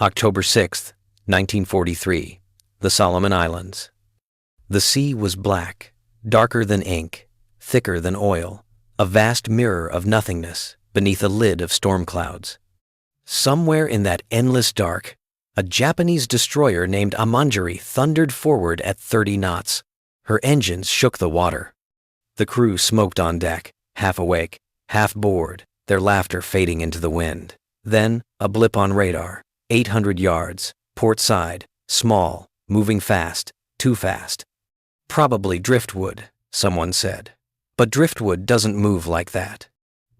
October 6, 1943, the Solomon Islands. The sea was black, darker than ink, thicker than oil, a vast mirror of nothingness beneath a lid of storm clouds. Somewhere in that endless dark, a Japanese destroyer named Amanjiri thundered forward at 30 knots. Her engines shook the water. The crew smoked on deck, half awake, half bored, their laughter fading into the wind. Then, a blip on radar, 800 yards, port side, small, moving fast, too fast. Probably driftwood, someone said. But driftwood doesn't move like that.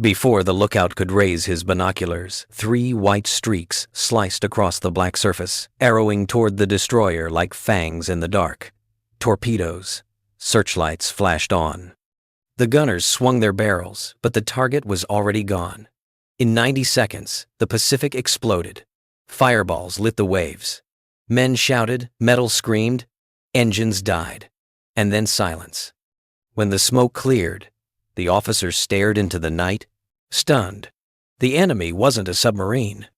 Before the lookout could raise his binoculars, 3 white streaks sliced across the black surface, arrowing toward the destroyer like fangs in the dark. Torpedoes. Searchlights flashed on. The gunners swung their barrels, but the target was already gone. In 90 seconds, the Pacific exploded. Fireballs lit the waves. Men shouted, metal screamed, engines died. And then silence. When the smoke cleared, the officers stared into the night, stunned. The enemy wasn't a submarine,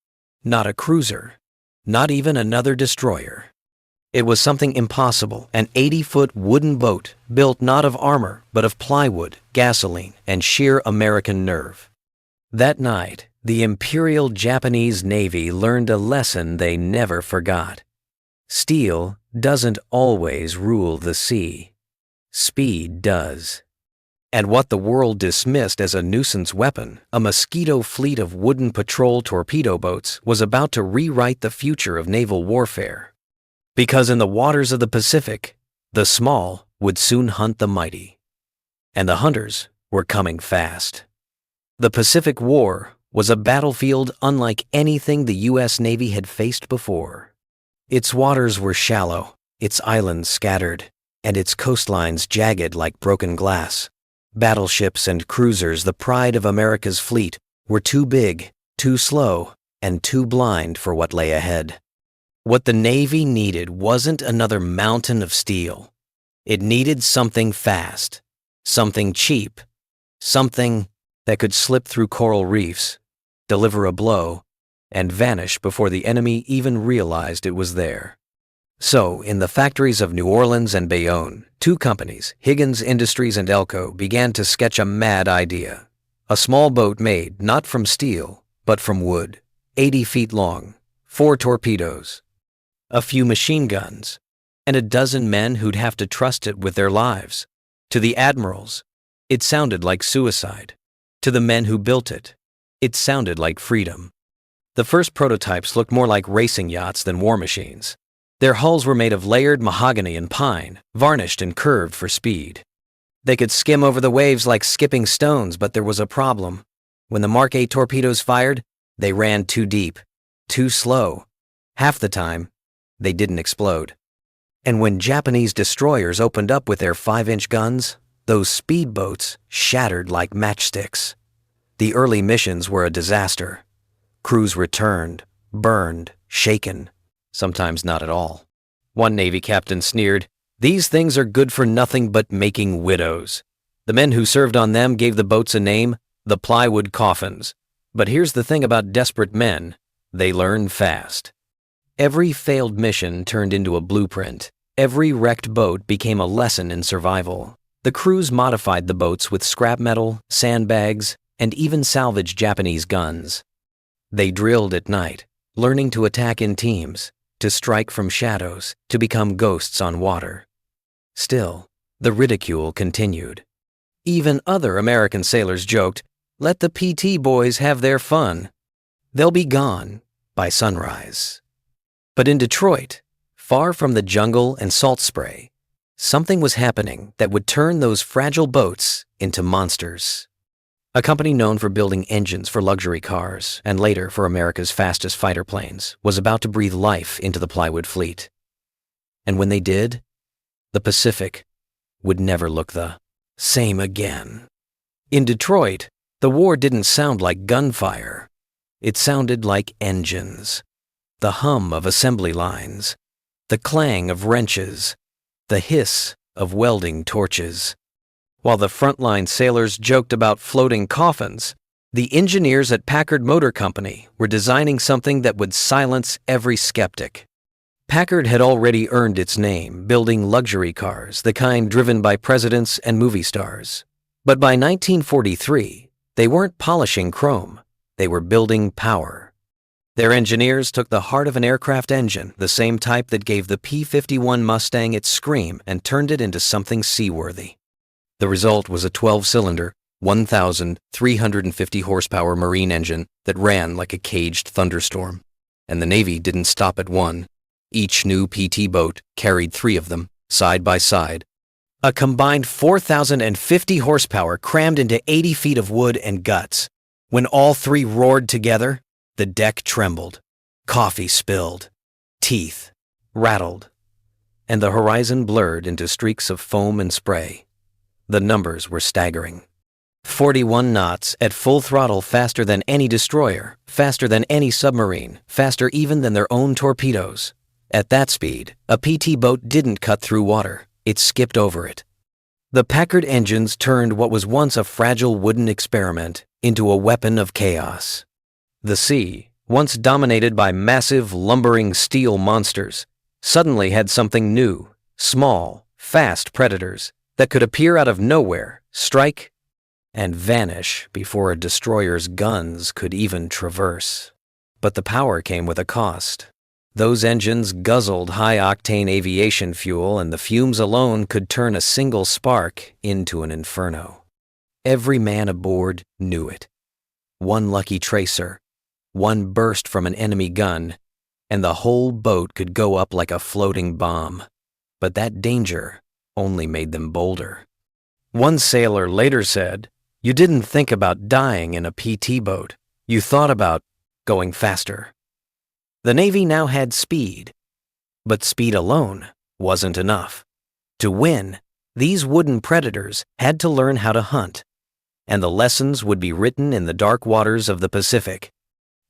not a cruiser, not even another destroyer. It was something impossible, an 80-foot wooden boat built not of armor, but of plywood, gasoline, and sheer American nerve. That night, the Imperial Japanese Navy learned a lesson they never forgot. Steel doesn't always rule the sea. Speed does. And what the world dismissed as a nuisance weapon, a mosquito fleet of wooden patrol torpedo boats, was about to rewrite the future of naval warfare. Because in the waters of the Pacific, the small would soon hunt the mighty. And the hunters were coming fast. The Pacific War was a battlefield unlike anything the U.S. Navy had faced before. Its waters were shallow, its islands scattered, and its coastlines jagged like broken glass. Battleships and cruisers, the pride of America's fleet, were too big, too slow, and too blind for what lay ahead. What the Navy needed wasn't another mountain of steel. It needed something fast, something cheap, something that could slip through coral reefs, deliver a blow, and vanish before the enemy even realized it was there. So, in the factories of New Orleans and Bayonne, 2 companies, Higgins Industries and Elko, began to sketch a mad idea. A small boat made not from steel, but from wood, 80 feet long, 4 torpedoes, a few machine guns, and a dozen men who'd have to trust it with their lives. To the admirals, it sounded like suicide. To the men who built it, it sounded like freedom. The first prototypes looked more like racing yachts than war machines. Their hulls were made of layered mahogany and pine, varnished and curved for speed. They could skim over the waves like skipping stones, but there was a problem. When the Mark 8 torpedoes fired, they ran too deep, too slow. Half the time, they didn't explode. And when Japanese destroyers opened up with their 5-inch guns, those speedboats shattered like matchsticks. The early missions were a disaster. Crews returned, burned, shaken. Sometimes not at all. One Navy captain sneered, "These things are good for nothing but making widows." The men who served on them gave the boats a name, the plywood coffins. But here's the thing about desperate men, they learn fast. Every failed mission turned into a blueprint. Every wrecked boat became a lesson in survival. The crews modified the boats with scrap metal, sandbags, and even salvaged Japanese guns. They drilled at night, learning to attack in teams, to strike from shadows, to become ghosts on water. Still, the ridicule continued. Even other American sailors joked, "Let the PT boys have their fun. They'll be gone by sunrise." But in Detroit, far from the jungle and salt spray, something was happening that would turn those fragile boats into monsters. A company known for building engines for luxury cars, and later for America's fastest fighter planes, was about to breathe life into the plywood fleet. And when they did, the Pacific would never look the same again. In Detroit, the war didn't sound like gunfire. It sounded like engines. The hum of assembly lines, the clang of wrenches, the hiss of welding torches. While the frontline sailors joked about floating coffins, The engineers at Packard Motor Company were designing something that would silence every skeptic. Packard had already earned its name building luxury cars, the kind driven by presidents and movie stars. But by 1943, they weren't polishing chrome, they were building power. Their engineers took the heart of an aircraft engine, the same type that gave the P-51 Mustang its scream, and turned it into something seaworthy. The result was a 12-cylinder, 1,350 horsepower marine engine that ran like a caged thunderstorm. And the Navy didn't stop at one. Each new PT boat carried 3 of them, side by side. A combined 4,050 horsepower crammed into 80 feet of wood and guts. When all 3 roared together, the deck trembled, coffee spilled, teeth rattled, and the horizon blurred into streaks of foam and spray. The numbers were staggering. 41 knots at full throttle, faster than any destroyer, faster than any submarine, faster even than their own torpedoes. At that speed, a PT boat didn't cut through water, it skipped over it. The Packard engines turned what was once a fragile wooden experiment into a weapon of chaos. The sea, once dominated by massive, lumbering steel monsters, suddenly had something new, small, fast predators that could appear out of nowhere, strike, and vanish before a destroyer's guns could even traverse. But the power came with a cost. Those engines guzzled high-octane aviation fuel, and the fumes alone could turn a single spark into an inferno. Every man aboard knew it. One lucky tracer, one burst from an enemy gun, and the whole boat could go up like a floating bomb. But that danger only made them bolder. One sailor later said, "You didn't think about dying in a PT boat. You thought about going faster." The Navy now had speed, but speed alone wasn't enough. To win, these wooden predators had to learn how to hunt, and the lessons would be written in the dark waters of the Pacific.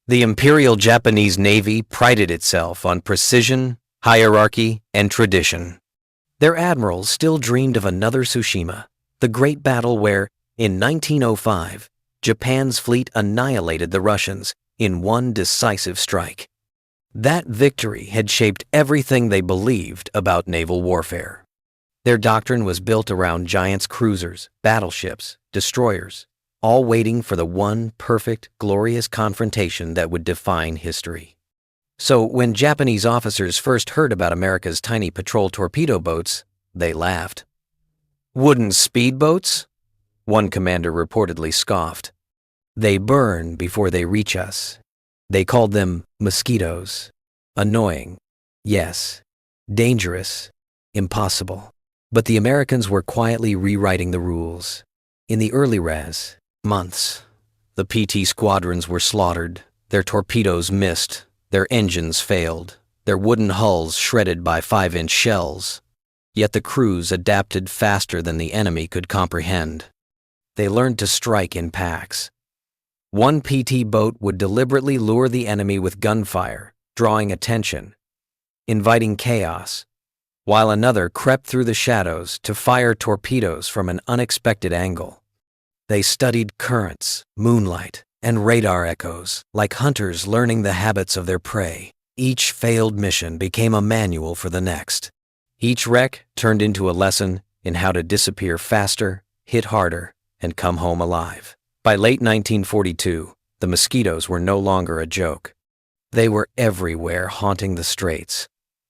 The Imperial Japanese Navy prided itself on precision, hierarchy, and tradition. Their admirals still dreamed of another Tsushima, the great battle where, in 1905, Japan's fleet annihilated the Russians in one decisive strike. That victory had shaped everything they believed about naval warfare. Their doctrine was built around giant cruisers, battleships, destroyers, all waiting for the one perfect, glorious confrontation that would define history. So when Japanese officers first heard about America's tiny patrol torpedo boats, they laughed. "Wooden speedboats?" One commander reportedly scoffed. "They burn before they reach us." They called them mosquitoes. Annoying, yes. Dangerous, impossible. But the Americans were quietly rewriting the rules. In the early months, the PT squadrons were slaughtered, their torpedoes missed, their engines failed, their wooden hulls shredded by 5-inch shells. Yet the crews adapted faster than the enemy could comprehend. They learned to strike in packs. One PT boat would deliberately lure the enemy with gunfire, drawing attention, inviting chaos, while another crept through the shadows to fire torpedoes from an unexpected angle. They studied currents, moonlight, and radar echoes, like hunters learning the habits of their prey. Each failed mission became a manual for the next. Each wreck turned into a lesson in how to disappear faster, hit harder, and come home alive. By late 1942, the mosquitoes were no longer a joke. They were everywhere, haunting the straits,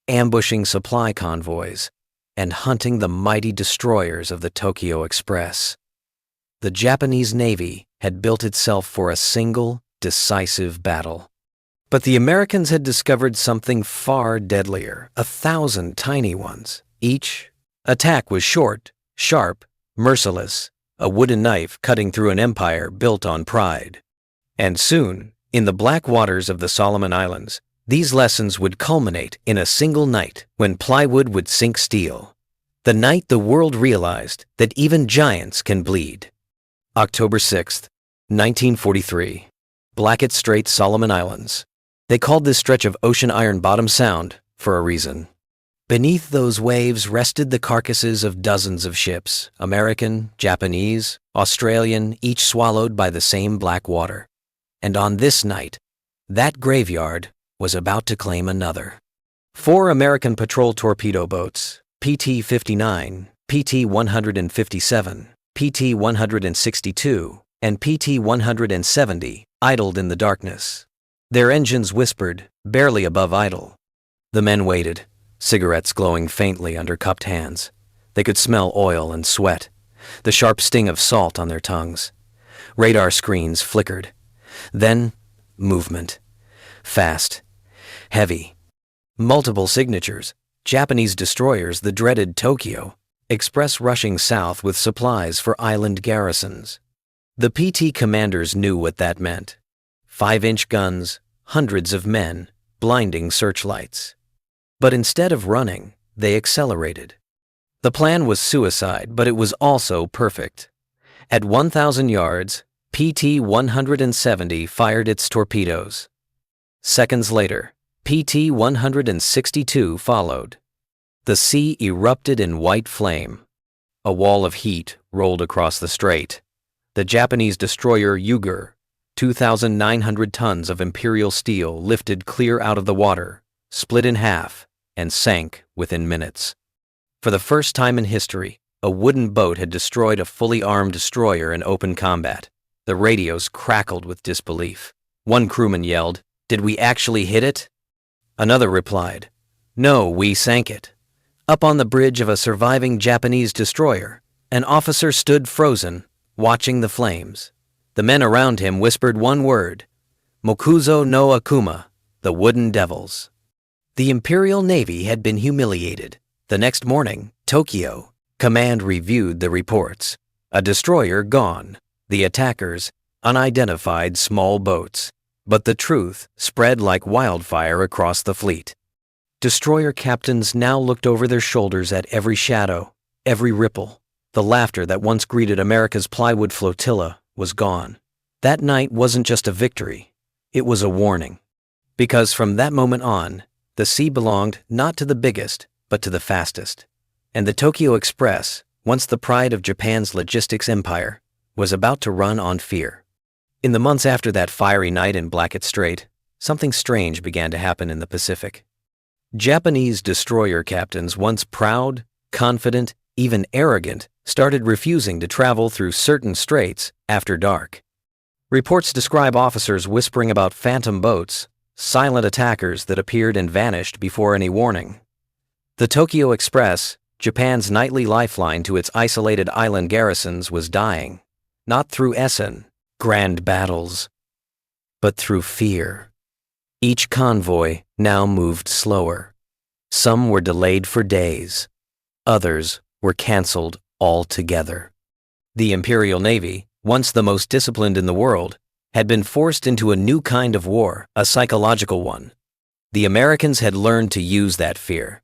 ambushing supply convoys, and hunting the mighty destroyers of the Tokyo Express. The Japanese Navy had built itself for a single, decisive battle. But the Americans had discovered something far deadlier, 1,000 tiny ones. Each attack was short, sharp, merciless, a wooden knife cutting through an empire built on pride. And soon, in the black waters of the Solomon Islands, these lessons would culminate in a single night when plywood would sink steel. The night the world realized that even giants can bleed. October 6th, 1943. Blackett Strait, Solomon Islands. They called this stretch of ocean iron Bottom Sound for a reason. Beneath those waves rested the carcasses of dozens of ships, American, Japanese, Australian, each swallowed by the same black water. And on this night, that graveyard was about to claim another. 4 American patrol torpedo boats, PT-59, PT-157, PT-162, and PT-170, idled in the darkness. Their engines whispered, barely above idle. The men waited, cigarettes glowing faintly under cupped hands. They could smell oil and sweat, the sharp sting of salt on their tongues. Radar screens flickered. Then, movement. Fast. Heavy. Multiple signatures. Japanese destroyers, the dreaded Tokyo, express rushing south with supplies for island garrisons. The PT commanders knew what that meant. 5-inch guns, hundreds of men, blinding searchlights. But instead of running, they accelerated. The plan was suicide, but it was also perfect. At 1,000 yards, PT-170 fired its torpedoes. Seconds later, PT-162 followed. The sea erupted in white flame. A wall of heat rolled across the strait. The Japanese destroyer Yuger, 2,900 tons of imperial steel lifted clear out of the water, split in half, and sank within minutes. For the first time in history, a wooden boat had destroyed a fully armed destroyer in open combat. The radios crackled with disbelief. One crewman yelled, "Did we actually hit it?" Another replied, "No, we sank it." Up on the bridge of a surviving Japanese destroyer, an officer stood frozen, watching the flames. The men around him whispered one word, "Mokuzo no Akuma," the wooden devils. The Imperial Navy had been humiliated. The next morning, Tokyo, command reviewed the reports. A destroyer gone, the attackers, unidentified small boats. But the truth spread like wildfire across the fleet. Destroyer captains now looked over their shoulders at every shadow, every ripple. The laughter that once greeted America's plywood flotilla was gone. That night wasn't just a victory, it was a warning. Because from that moment on, the sea belonged not to the biggest, but to the fastest. And the Tokyo Express, once the pride of Japan's logistics empire, was about to run on fear. In the months after that fiery night in Blackett Strait, something strange began to happen in the Pacific. Japanese destroyer captains, once proud, confident, even arrogant, started refusing to travel through certain straits after dark. Reports describe officers whispering about phantom boats, silent attackers that appeared and vanished before any warning. The Tokyo Express, Japan's nightly lifeline to its isolated island garrisons, was dying, not through Essen, grand battles, but through fear. Each convoy now moved slower. Some were delayed for days. Others were canceled altogether. The Imperial Navy, once the most disciplined in the world, had been forced into a new kind of war, a psychological one. The Americans had learned to use that fear.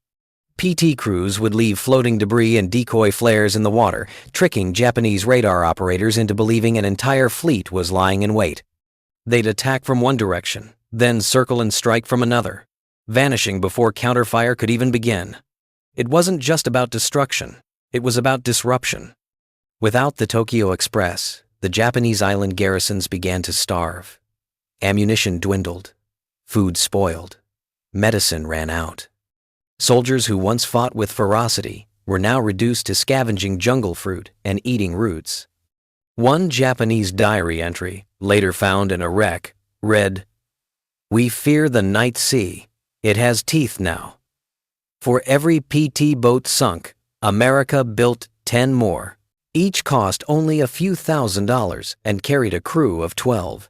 PT crews would leave floating debris and decoy flares in the water, tricking Japanese radar operators into believing an entire fleet was lying in wait. They'd attack from one direction, then circle and strike from another, vanishing before counterfire could even begin. It wasn't just about destruction, it was about disruption. Without the Tokyo Express, the Japanese island garrisons began to starve. Ammunition dwindled, food spoiled, medicine ran out. Soldiers who once fought with ferocity were now reduced to scavenging jungle fruit and eating roots. One Japanese diary entry, later found in a wreck, read, "We fear the night sea. It has teeth now. For every PT boat sunk, America built 10 more. Each cost only a few $1,000s and carried a crew of 12.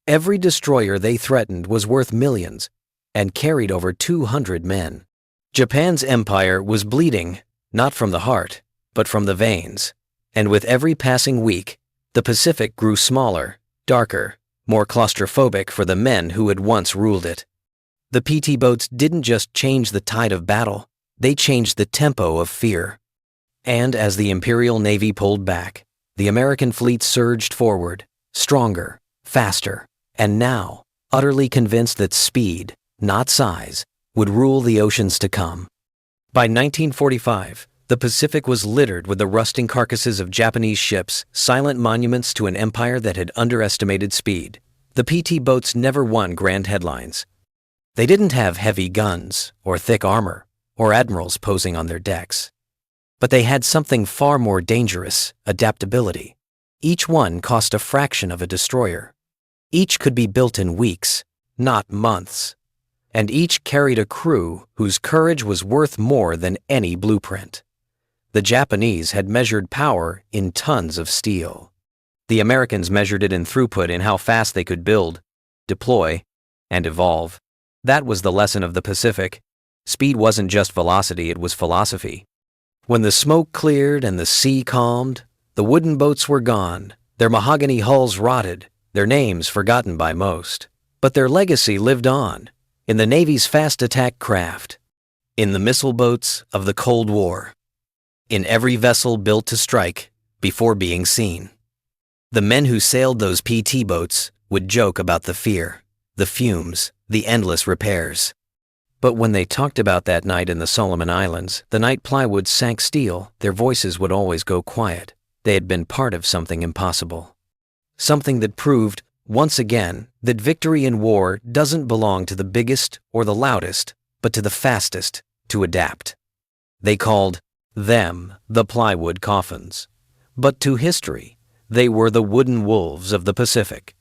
Every destroyer they threatened was worth millions and carried over 200 men. Japan's empire was bleeding, not from the heart, but from the veins. And with every passing week, the Pacific grew smaller, darker, more claustrophobic for the men who had once ruled it. The PT boats didn't just change the tide of battle, they changed the tempo of fear. And as the Imperial Navy pulled back, the American fleet surged forward, stronger, faster, and now, utterly convinced that speed, not size, would rule the oceans to come. By 1945, the Pacific was littered with the rusting carcasses of Japanese ships, silent monuments to an empire that had underestimated speed. The PT boats never won grand headlines. They didn't have heavy guns, or thick armor, or admirals posing on their decks. But they had something far more dangerous: adaptability. Each one cost a fraction of a destroyer. Each could be built in weeks, not months. And each carried a crew whose courage was worth more than any blueprint. The Japanese had measured power in tons of steel. The Americans measured it in throughput, in how fast they could build, deploy, and evolve. That was the lesson of the Pacific. Speed wasn't just velocity, it was philosophy. When the smoke cleared and the sea calmed, the wooden boats were gone, their mahogany hulls rotted, their names forgotten by most. But their legacy lived on, in the Navy's fast attack craft, in the missile boats of the Cold War, in every vessel built to strike before being seen. The men who sailed those PT boats would joke about the fear, the fumes, the endless repairs. But when they talked about that night in the Solomon Islands, the night plywood sank steel, their voices would always go quiet. They had been part of something impossible. Something that proved, once again, that victory in war doesn't belong to the biggest or the loudest, but to the fastest to adapt. They called them the plywood coffins. But to history, they were the wooden wolves of the Pacific.